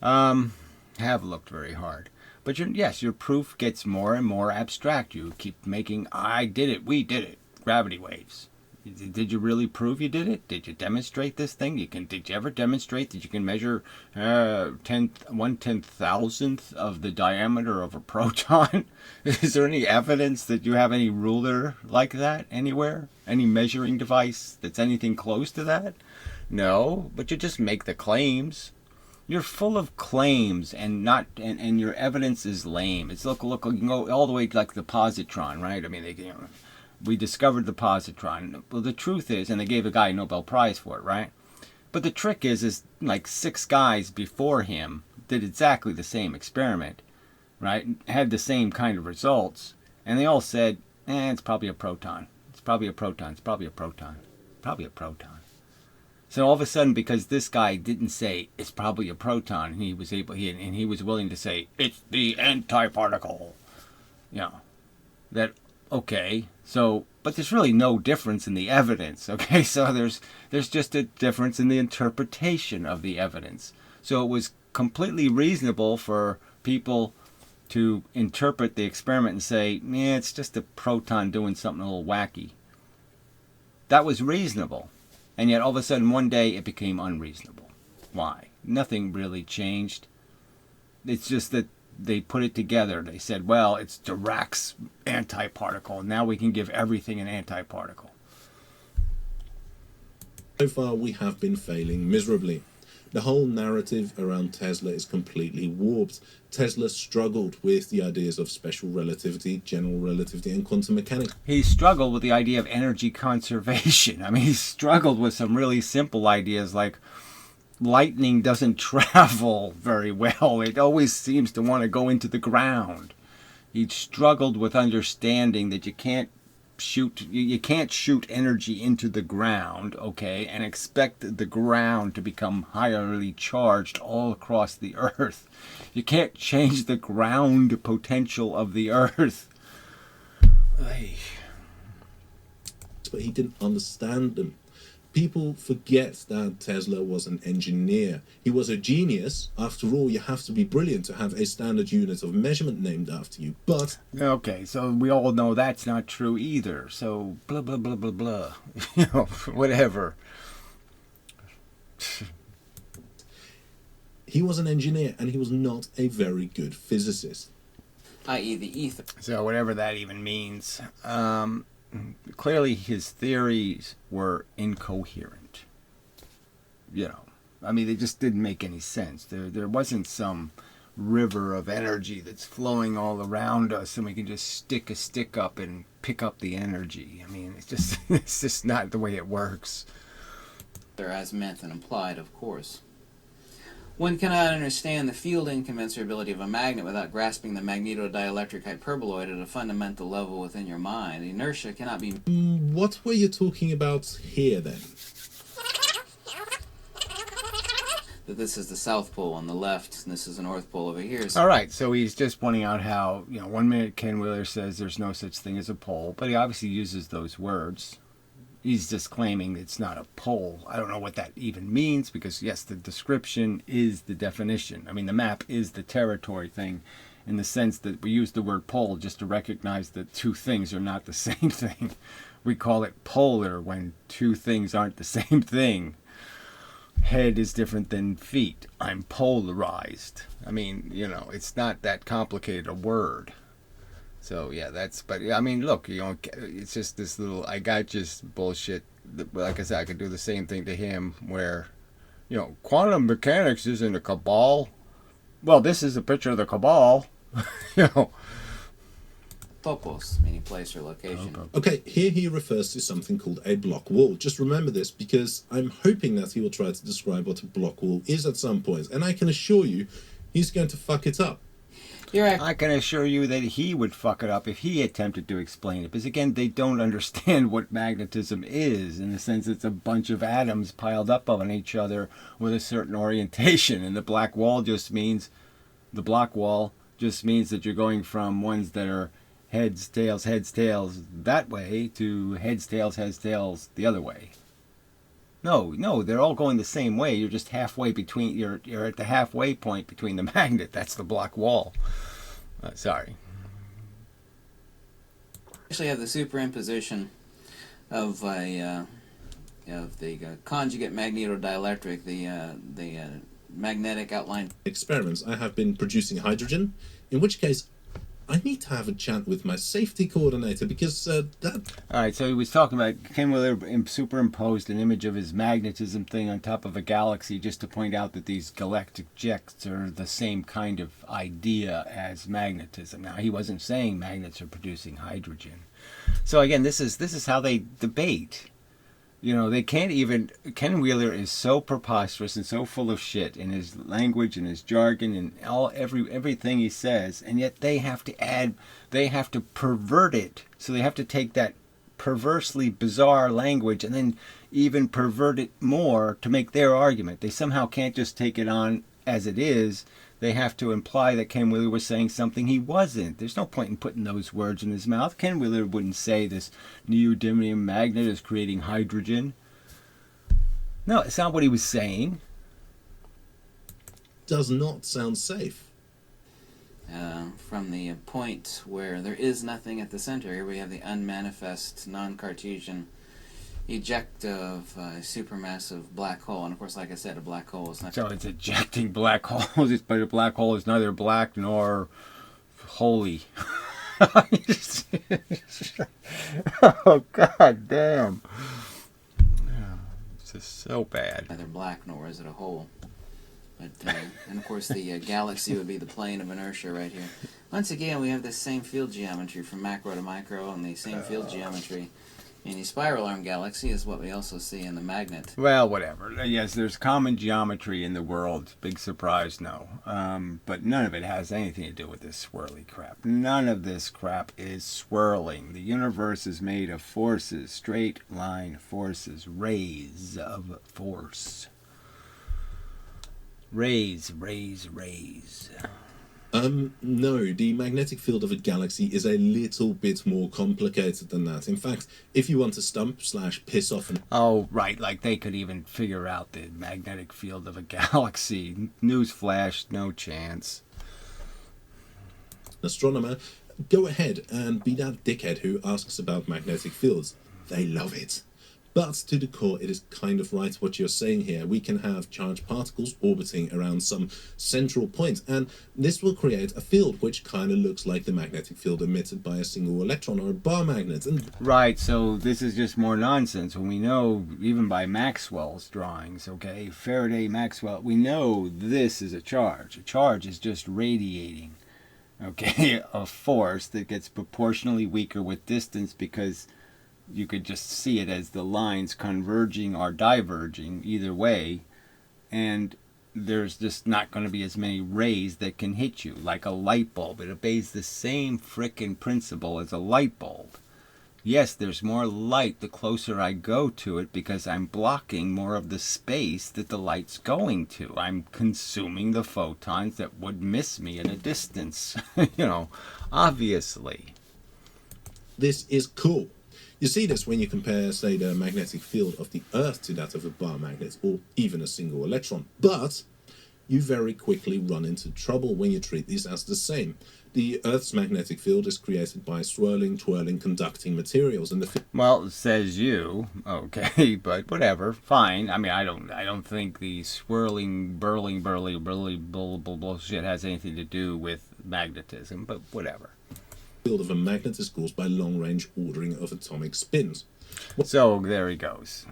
Have looked very hard. But your proof gets more and more abstract. You keep making, I did it, we did it, gravity waves. Did you really prove you did it? Did you demonstrate this thing? Did you ever demonstrate that you can measure 1/10,000th of the diameter of a proton? Is there any evidence that you have any ruler like that anywhere? Any measuring device that's anything close to that? No, but you just make the claims. You're full of claims and your evidence is lame. It's look, you can go all the way to like the positron, right? I mean, we discovered the positron. Well, the truth is, and they gave a guy a Nobel Prize for it, right? But the trick is like 6 guys before him did exactly the same experiment, right? Had the same kind of results, and they all said, it's probably a proton. It's probably a proton. It's probably a proton. Probably a proton. So all of a sudden, because this guy didn't say it's probably a proton, he was willing to say it's the antiparticle. Okay, so, but there's really no difference in the evidence, okay? So there's just a difference in the interpretation of the evidence. So it was completely reasonable for people to interpret the experiment and say, it's just a proton doing something a little wacky. That was reasonable. And yet all of a sudden one day it became unreasonable. Why? Nothing really changed. It's just that they put it together. They said, well, it's Dirac's antiparticle. Now we can give everything an antiparticle. So far, we have been failing miserably. The whole narrative around Tesla is completely warped. Tesla struggled with the ideas of special relativity, general relativity, and quantum mechanics. He struggled with the idea of energy conservation. I mean, he struggled with some really simple ideas like lightning doesn't travel very well. It always seems to want to go into the ground. He struggled with understanding that you can't shoot energy into the ground, okay, and expect the ground to become highly charged all across the earth. You can't change the ground potential of the earth. But he didn't understand them. People forget that Tesla was an engineer. He was a genius. After all, you have to be brilliant to have a standard unit of measurement named after you. But okay, so we all know that's not true either. So blah blah blah blah blah. Whatever. He was an engineer, and he was not a very good physicist. I.e. the ether. So whatever that even means. Clearly his theories were incoherent. I mean, they just didn't make any sense. There wasn't some river of energy that's flowing all around us and we can just stick a stick up and pick up the energy. I mean, it's just not the way it works. As meant and implied, of course. One cannot understand the field incommensurability of a magnet without grasping the magnetodielectric hyperboloid at a fundamental level within your mind. Inertia cannot be... What were you talking about here, then? That this is the South Pole on the left, and this is the North Pole over here. All right, so he's just pointing out how, 1 minute Ken Wheeler says there's no such thing as a pole, but he obviously uses those words. He's just claiming it's not a pole. I don't know what that even means because, yes, the description is the definition. I mean, the map is the territory thing in the sense that we use the word pole just to recognize that two things are not the same thing. We call it polar when two things aren't the same thing. Head is different than feet. I'm polarized. I mean, it's not that complicated a word. So, yeah, but I mean, look, it's just this little, I got just bullshit like I said, I could do the same thing to him where, quantum mechanics isn't a cabal. Well, this is a picture of the cabal. you know. Topos, meaning place or location. Okay, here he refers to something called a block wall. Just remember this because I'm hoping that he will try to describe what a block wall is at some point, and I can assure you he's going to fuck it up. I can assure you that he would fuck it up if he attempted to explain it. Because again, they don't understand what magnetism is. In the sense it's a bunch of atoms piled up on each other with a certain orientation. And the black wall just means, the block wall just means that you're going from ones that are heads, tails, that way to heads, tails, the other way. No, they're all going the same way. You're just halfway between. You're at the halfway point between the magnet. That's the block wall. Sorry. Actually, have the superimposition of the conjugate magnetodielectric, the magnetic outline. Experiments, I have been producing hydrogen, in which case I need to have a chat with my safety coordinator because that... Alright, so he was talking about Ken Wheeler superimposed an image of his magnetism thing on top of a galaxy just to point out that these galactic jets are the same kind of idea as magnetism. Now, he wasn't saying magnets are producing hydrogen. So again, this is how they debate. They can't even... Ken Wheeler is so preposterous and so full of shit in his language and his jargon and everything he says, and yet they have to pervert it. So they have to take that perversely bizarre language and then even pervert it more to make their argument. They somehow can't just take it on as it is. They have to imply that Ken Wheeler was saying something he wasn't. There's no point in putting those words in his mouth. Ken Wheeler wouldn't say this neodymium magnet is creating hydrogen. No, it's not what he was saying. Does not sound safe. From the point where there is nothing at the center, here we have the unmanifest, non-Cartesian ejective supermassive black hole, and of course, like I said, a black hole is not. So it's ejecting black holes, but a black hole is neither black nor holy. Oh god damn! This is so bad. Neither black nor is it a hole. But and of course, the galaxy would be the plane of inertia right here. Once again, we have the same field geometry from macro to micro, and the same field geometry in the spiral arm galaxy is what we also see in the magnet. Well, whatever. Yes, there's common geometry in the world. Big surprise, no. But none of it has anything to do with this swirly crap. None of this crap is swirling. The universe is made of forces, straight line forces, rays of force. Rays. No, the magnetic field of a galaxy is a little bit more complicated than that. In fact, if you want to stump/piss off an... Oh, right, like they could even figure out the magnetic field of a galaxy. Newsflash, no chance. Astronomer, go ahead and be that dickhead who asks about magnetic fields. They love it. But to the core, it is kind of right what you're saying here. We can have charged particles orbiting around some central point, and this will create a field which kind of looks like the magnetic field emitted by a single electron or a bar magnet. And right, so this is just more nonsense when we know, even by Maxwell's drawings, okay, Faraday, Maxwell, we know this is a charge. A charge is just radiating, okay, a force that gets proportionally weaker with distance because you could just see it as the lines converging or diverging either way, and there's just not going to be as many rays that can hit you. Like a light bulb, it obeys the same frickin' principle as a light bulb. Yes, there's more light the closer I go to it because I'm blocking more of the space that the light's going to. I'm consuming the photons that would miss me at a distance, obviously. This is cool. You see this when you compare, say, the magnetic field of the Earth to that of a bar magnet, or even a single electron. But you very quickly run into trouble when you treat these as the same. The Earth's magnetic field is created by swirling, twirling, conducting materials, and well, says you, okay, but whatever, fine. I mean, I don't think the swirling, burling, bullshit has anything to do with magnetism, but whatever. field of a magnet is caused by long-range ordering of atomic spins. So there he goes.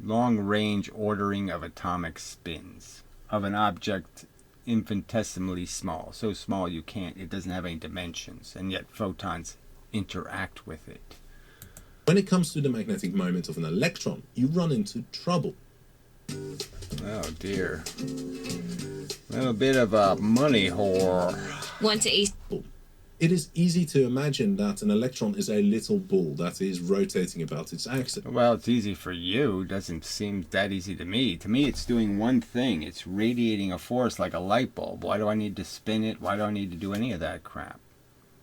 Long-range ordering of atomic spins of an object infinitesimally small. So small it doesn't have any dimensions, and yet photons interact with it. When it comes to the magnetic moment of an electron, you run into trouble. Oh dear. A little bit of a money whore. Want to eat? It is easy to imagine that an electron is a little ball that is rotating about its axis. Well, it's easy for you. Doesn't seem that easy to me. To me, it's doing one thing. It's radiating a force like a light bulb. Why do I need to spin it? Why do I need to do any of that crap?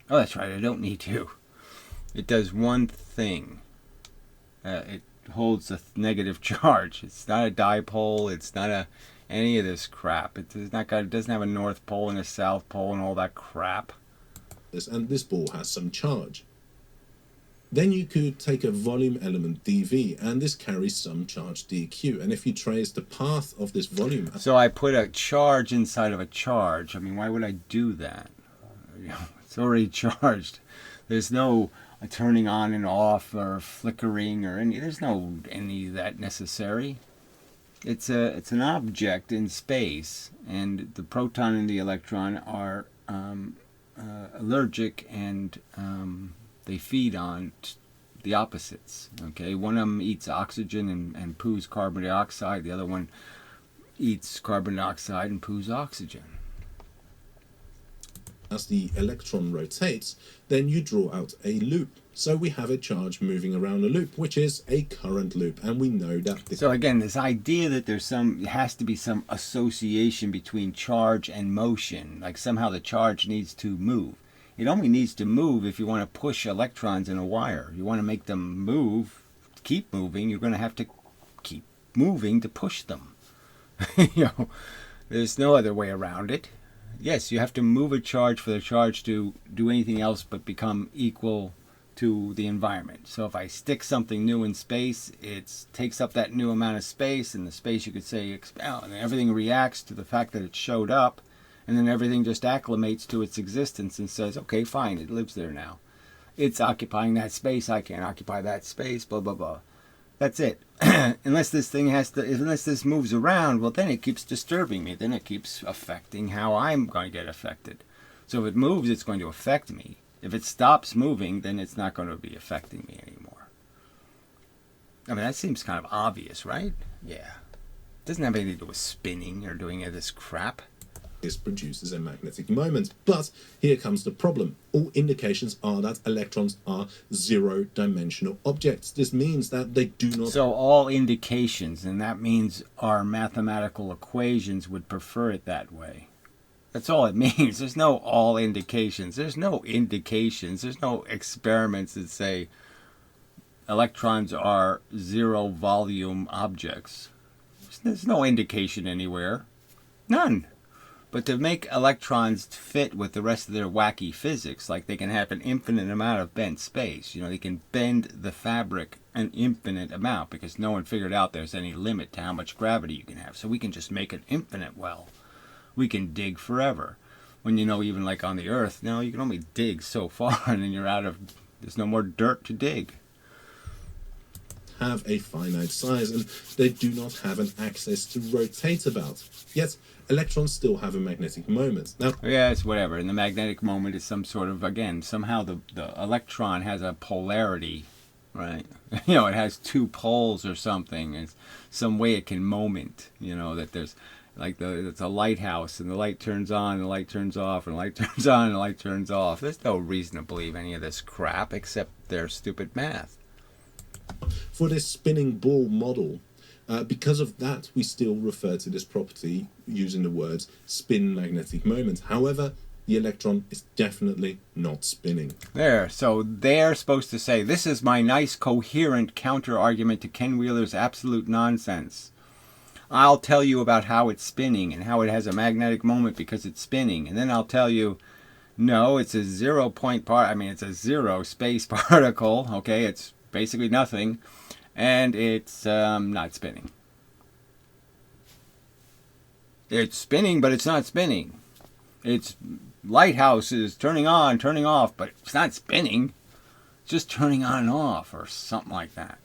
Oh, that's right. I don't need to. It does one thing. It holds a negative charge. It's not a dipole. It's not any of this crap. It doesn't have a north pole and a south pole and all that crap. And this ball has some charge. Then you could take a volume element dV, and this carries some charge dQ. And if you trace the path of this volume... So I put a charge inside of a charge. I mean, why would I do that? It's already charged. There's no turning on and off or flickering or there's no any of that necessary. It's an object in space, and the proton and the electron are allergic, and they feed on the opposites. Okay, one of them eats oxygen and poos carbon dioxide. The other one eats carbon dioxide and poos oxygen. As the electron rotates, then you draw out a loop. So we have a charge moving around a loop, which is a current loop, and we know that... So again, this idea that has to be some association between charge and motion, like somehow the charge needs to move. It only needs to move if you want to push electrons in a wire. You want to make them move, keep moving, you're going to have to keep moving to push them. There's no other way around it. Yes, you have to move a charge for the charge to do anything else but become equal to the environment. So if I stick something new in space, it takes up that new amount of space, and the space, you could say, expand, and everything reacts to the fact that it showed up, and then everything just acclimates to its existence and says, okay, fine, it lives there now. It's occupying that space, I can't occupy that space, blah, blah, blah. That's it. Unless this moves around, well, then it keeps disturbing me. Then it keeps affecting how I'm going to get affected. So if it moves, it's going to affect me. If it stops moving, then it's not going to be affecting me anymore. I mean, that seems kind of obvious, right? Yeah. It doesn't have anything to do with spinning or doing any of this crap. This produces a magnetic moment. But here comes the problem. All indications are that electrons are zero-dimensional objects. This means that they do not... So all indications, and that means our mathematical equations would prefer it that way. That's all it means. There's no all indications. There's no indications. There's no experiments that say electrons are zero-volume objects. There's no indication anywhere. None. But to make electrons fit with the rest of their wacky physics, like they can have an infinite amount of bent space. They can bend the fabric an infinite amount because no one figured out there's any limit to how much gravity you can have. So we can just make an infinite well. We can dig forever. When even like on the Earth, no, you can only dig so far and then there's no more dirt to dig. Have a finite size, and they do not have an axis to rotate about. Yet electrons still have a magnetic moment. Now, yes, whatever. And the magnetic moment is some sort of, again, somehow the electron has a polarity, right? It has two poles or something. It's some way it can moment. That there's it's a lighthouse, and the light turns on, and the light turns off, and the light turns on, and the light turns off. There's no reason to believe any of this crap except their stupid math. For this spinning ball model, because of that, we still refer to this property using the words spin magnetic moment. However, the electron is definitely not spinning. So they're supposed to say, this is my nice coherent counter-argument to Ken Wheeler's absolute nonsense. I'll tell you about how it's spinning and how it has a magnetic moment because it's spinning. And then I'll tell you, no, it's a it's a zero space particle, okay? It's basically nothing, and it's not spinning. It's spinning, but it's not spinning. It's lighthouse is turning on, turning off, but it's not spinning. It's just turning on and off or something like that.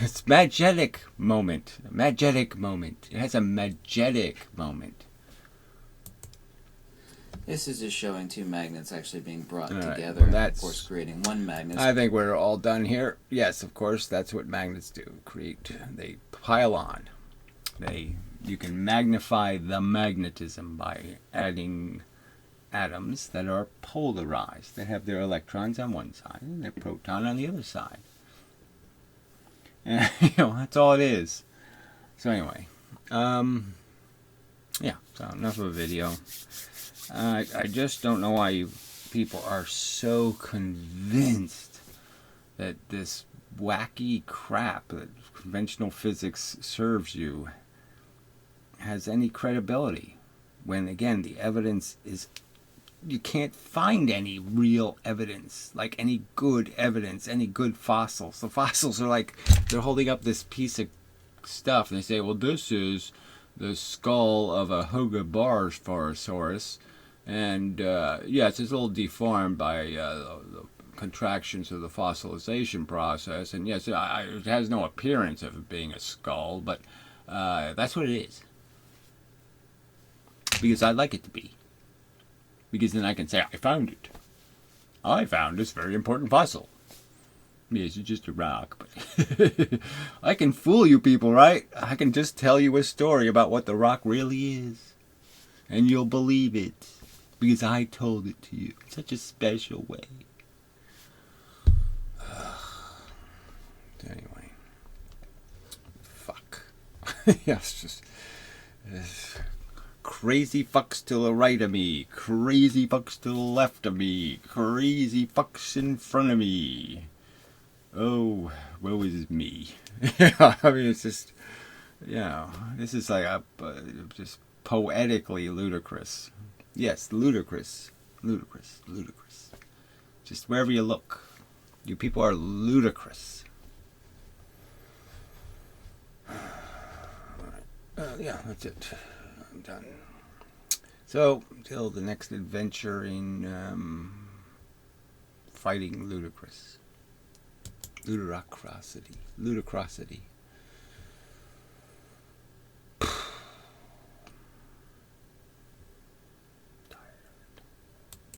It's magnetic moment. Magnetic moment. It has a magnetic moment. This is just showing two magnets actually being brought All right, together, well, and that's- of course creating one magnet. I think we're all done here. Yes, of course, that's what magnets do. They pile on. You can magnify the magnetism by adding atoms that are polarized. They have their electrons on one side and their proton on the other side. And, that's all it is. So anyway, yeah, so enough of a video. I just don't know why you people are so convinced that this wacky crap that conventional physics serves you has any credibility. When, again, the evidence is... You can't find any real evidence, like any good evidence, any good fossils. The fossils are like, they're holding up this piece of stuff, and they say, well, this is the skull of a Hugobarosaurus. And, yes, it's a little deformed by the contractions of the fossilization process. And, yes, it has no appearance of it being a skull, but that's what it is. Because I'd like it to be. Because then I can say, I found it. I found this very important fossil. Yes, it's just a rock, but I can fool you people, right? I can just tell you a story about what the rock really is. And you'll believe it. Because I told it to you in such a special way. Anyway. Fuck. Yes, just... crazy fucks to the right of me. Crazy fucks to the left of me. Crazy fucks in front of me. Oh, woe is me. I mean, it's just... this is like just poetically ludicrous. Yes, ludicrous. Ludicrous. Ludicrous. Just wherever you look. You people are ludicrous. Yeah, that's it. I'm done. So, till the next adventure in fighting ludicrous. Ludicrosity. Ludicrosity.